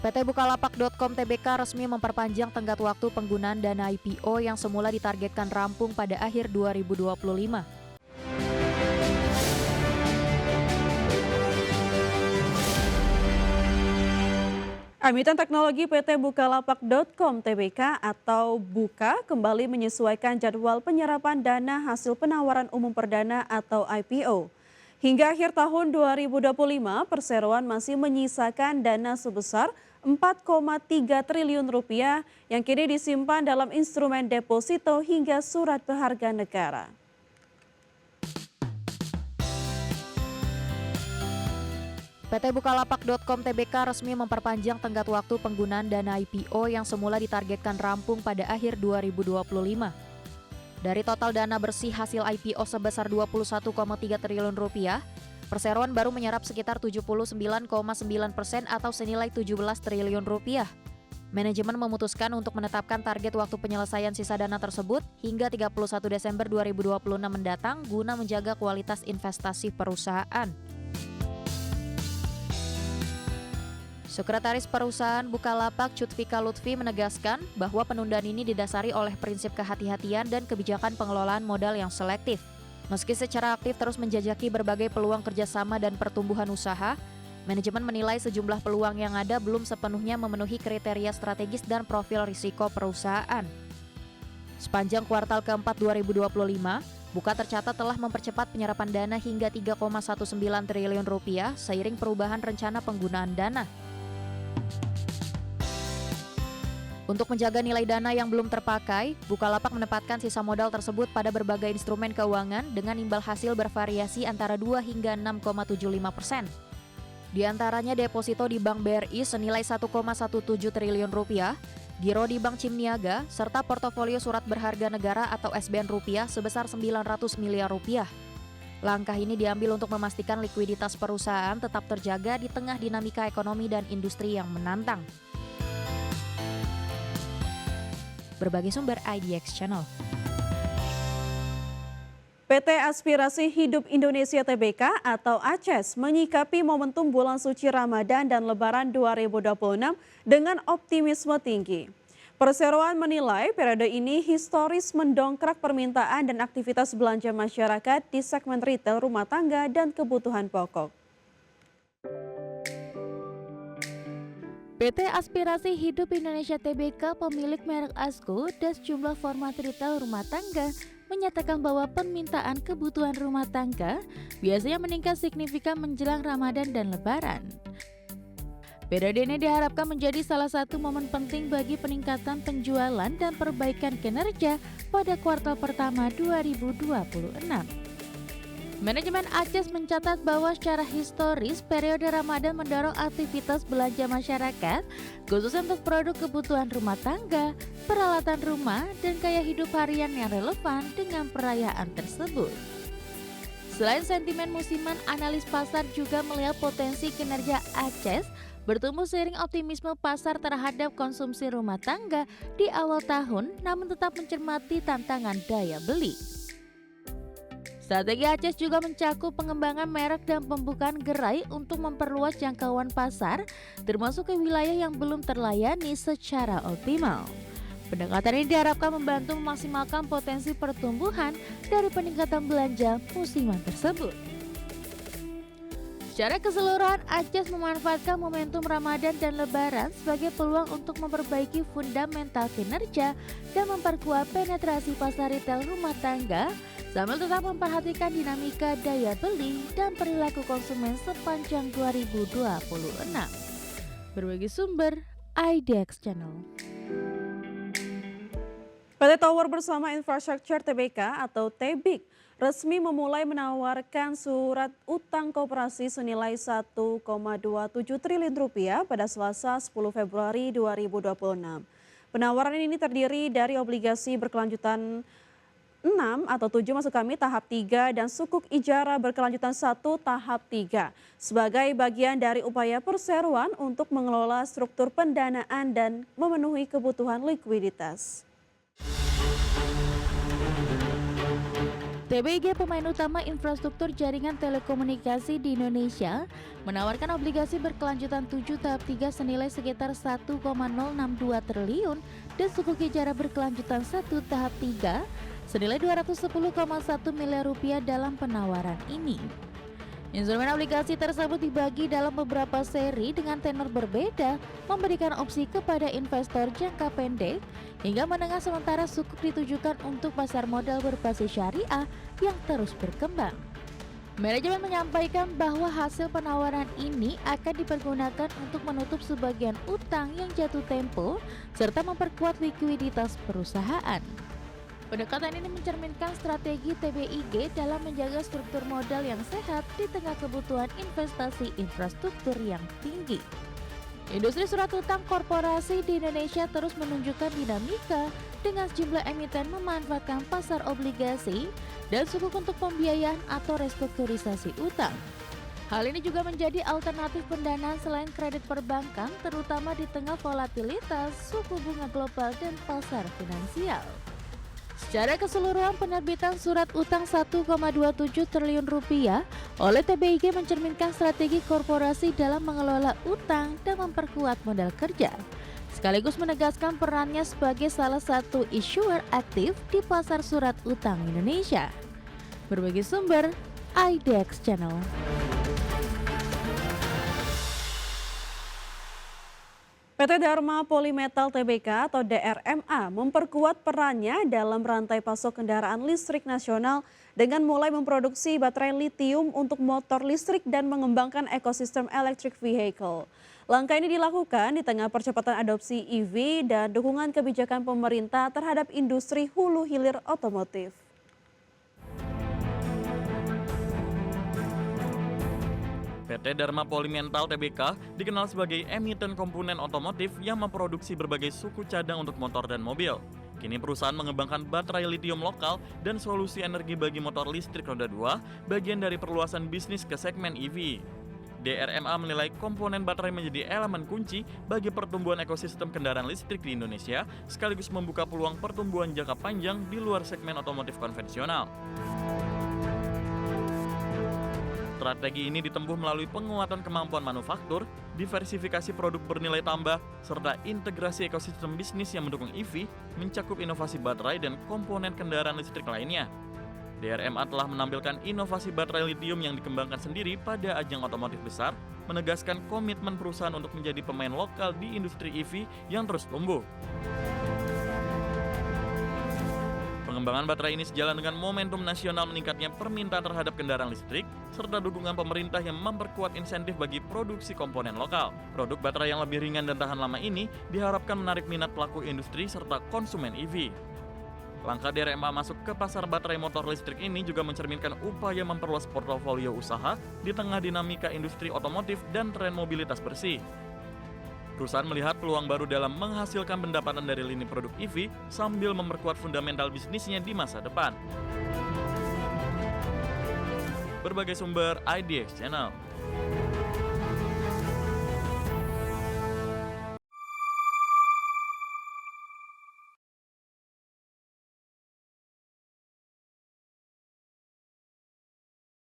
PT Bukalapak.com Tbk resmi memperpanjang tenggat waktu penggunaan dana IPO yang semula ditargetkan rampung pada akhir 2025. Emiten teknologi PT Bukalapak.com Tbk atau Buka kembali menyesuaikan jadwal penyerapan dana hasil penawaran umum perdana atau IPO. Hingga akhir tahun 2025, perseroan masih menyisakan dana sebesar 4,3 triliun rupiah yang kini disimpan dalam instrumen deposito hingga surat berharga negara. PT Bukalapak.com Tbk resmi memperpanjang tenggat waktu penggunaan dana IPO yang semula ditargetkan rampung pada akhir 2025. Dari total dana bersih hasil IPO sebesar 21,3 triliun rupiah, perseroan baru menyerap sekitar 79,9% atau senilai 17 triliun rupiah. Manajemen memutuskan untuk menetapkan target waktu penyelesaian sisa dana tersebut hingga 31 Desember 2026 mendatang guna menjaga kualitas investasi perusahaan. Sekretaris Perusahaan Bukalapak Cutfika Lutfi menegaskan bahwa penundaan ini didasari oleh prinsip kehati-hatian dan kebijakan pengelolaan modal yang selektif. Meski secara aktif terus menjajaki berbagai peluang kerjasama dan pertumbuhan usaha, manajemen menilai sejumlah peluang yang ada belum sepenuhnya memenuhi kriteria strategis dan profil risiko perusahaan. Sepanjang kuartal keempat 2025, Buka tercatat telah mempercepat penyerapan dana hingga 3,19 triliun rupiah seiring perubahan rencana penggunaan dana. Untuk menjaga nilai dana yang belum terpakai, Bukalapak menempatkan sisa modal tersebut pada berbagai instrumen keuangan dengan imbal hasil bervariasi antara 2 hingga 6,75%. Di antaranya deposito di Bank BRI senilai 1,17 triliun rupiah, giro di Bank Cimniaga, serta portofolio surat berharga negara atau SBN rupiah sebesar 900 miliar rupiah. Langkah ini diambil untuk memastikan likuiditas perusahaan tetap terjaga di tengah dinamika ekonomi dan industri yang menantang. Berbagai sumber IDX Channel. PT Aspirasi Hidup Indonesia Tbk atau ACES menyikapi momentum bulan suci Ramadan dan Lebaran 2026 dengan optimisme tinggi. Perseroan menilai periode ini historis mendongkrak permintaan dan aktivitas belanja masyarakat di segmen retail rumah tangga dan kebutuhan pokok. PT Aspirasi Hidup Indonesia Tbk pemilik merek ASKO dan sejumlah format retail rumah tangga menyatakan bahwa permintaan kebutuhan rumah tangga biasanya meningkat signifikan menjelang Ramadan dan Lebaran. Periode ini diharapkan menjadi salah satu momen penting bagi peningkatan penjualan dan perbaikan kinerja pada kuartal pertama 2026. Manajemen ACES mencatat bahwa secara historis periode Ramadan mendorong aktivitas belanja masyarakat, khususnya untuk produk kebutuhan rumah tangga, peralatan rumah, dan gaya hidup harian yang relevan dengan perayaan tersebut. Selain sentimen musiman, analis pasar juga melihat potensi kinerja ACES bertumbuh seiring optimisme pasar terhadap konsumsi rumah tangga di awal tahun, namun tetap mencermati tantangan daya beli. Strategi ACES juga mencakup pengembangan merek dan pembukaan gerai untuk memperluas jangkauan pasar, termasuk ke wilayah yang belum terlayani secara optimal. Pendekatan ini diharapkan membantu memaksimalkan potensi pertumbuhan dari peningkatan belanja musiman tersebut. Secara keseluruhan, ACES memanfaatkan momentum Ramadan dan Lebaran sebagai peluang untuk memperbaiki fundamental kinerja dan memperkuat penetrasi pasar retail rumah tangga, sambil tetap memperhatikan dinamika daya beli dan perilaku konsumen sepanjang 2026. Berbagai sumber IDX Channel. PT Tower Bersama Infrastructure Tbk atau TBIK resmi memulai menawarkan surat utang koperasi senilai 1,27 triliun rupiah pada Selasa 10 Februari 2026. Penawaran ini terdiri dari obligasi berkelanjutan 6 atau 7 maksud kami tahap 3 dan sukuk ijara berkelanjutan 1 tahap 3 sebagai bagian dari upaya perseroan untuk mengelola struktur pendanaan dan memenuhi kebutuhan likuiditas. TBIG, pemain utama infrastruktur jaringan telekomunikasi di Indonesia, menawarkan obligasi berkelanjutan 7 tahap 3 senilai sekitar 1,062 triliun dan suku kejar berkelanjutan 1 tahap 3 senilai 210,1 miliar rupiah dalam penawaran ini. Instrumen obligasi tersebut dibagi dalam beberapa seri dengan tenor berbeda, memberikan opsi kepada investor jangka pendek hingga menengah, sementara cukup ditujukan untuk pasar modal berbasis syariah yang terus berkembang. Manajemen menyampaikan bahwa hasil penawaran ini akan dipergunakan untuk menutup sebagian utang yang jatuh tempo serta memperkuat likuiditas perusahaan. Pendekatan ini mencerminkan strategi TBIG dalam menjaga struktur modal yang sehat di tengah kebutuhan investasi infrastruktur yang tinggi. Industri surat utang korporasi di Indonesia terus menunjukkan dinamika dengan sejumlah emiten memanfaatkan pasar obligasi dan sukuk untuk pembiayaan atau restrukturisasi utang. Hal ini juga menjadi alternatif pendanaan selain kredit perbankan, terutama di tengah volatilitas suku bunga global dan pasar finansial. Secara keseluruhan, penerbitan surat utang 1,27 triliun rupiah oleh TBIG mencerminkan strategi korporasi dalam mengelola utang dan memperkuat modal kerja, sekaligus menegaskan perannya sebagai salah satu issuer aktif di pasar surat utang Indonesia. Berbagai sumber, IDX Channel. PT Dharma Polymetal Tbk atau DRMA memperkuat perannya dalam rantai pasok kendaraan listrik nasional dengan mulai memproduksi baterai litium untuk motor listrik dan mengembangkan ekosistem electric vehicle. Langkah ini dilakukan di tengah percepatan adopsi EV dan dukungan kebijakan pemerintah terhadap industri hulu hilir otomotif. PT Dharma Polymetal Tbk dikenal sebagai emiten komponen otomotif yang memproduksi berbagai suku cadang untuk motor dan mobil. Kini perusahaan mengembangkan baterai litium lokal dan solusi energi bagi motor listrik roda 2, bagian dari perluasan bisnis ke segmen EV. DRMA menilai komponen baterai menjadi elemen kunci bagi pertumbuhan ekosistem kendaraan listrik di Indonesia, sekaligus membuka peluang pertumbuhan jangka panjang di luar segmen otomotif konvensional. Strategi ini ditempuh melalui penguatan kemampuan manufaktur, diversifikasi produk bernilai tambah, serta integrasi ekosistem bisnis yang mendukung EV, mencakup inovasi baterai dan komponen kendaraan listrik lainnya. DRMA telah menampilkan inovasi baterai litium yang dikembangkan sendiri pada ajang otomotif besar, menegaskan komitmen perusahaan untuk menjadi pemain lokal di industri EV yang terus tumbuh. Pengembangan baterai ini sejalan dengan momentum nasional meningkatnya permintaan terhadap kendaraan listrik, serta dukungan pemerintah yang memperkuat insentif bagi produksi komponen lokal. Produk baterai yang lebih ringan dan tahan lama ini diharapkan menarik minat pelaku industri serta konsumen EV. Langkah DRMA masuk ke pasar baterai motor listrik ini juga mencerminkan upaya memperluas portofolio usaha di tengah dinamika industri otomotif dan tren mobilitas bersih. Perusahaan melihat peluang baru dalam menghasilkan pendapatan dari lini produk EV sambil memperkuat fundamental bisnisnya di masa depan. Berbagai sumber, IDX Channel.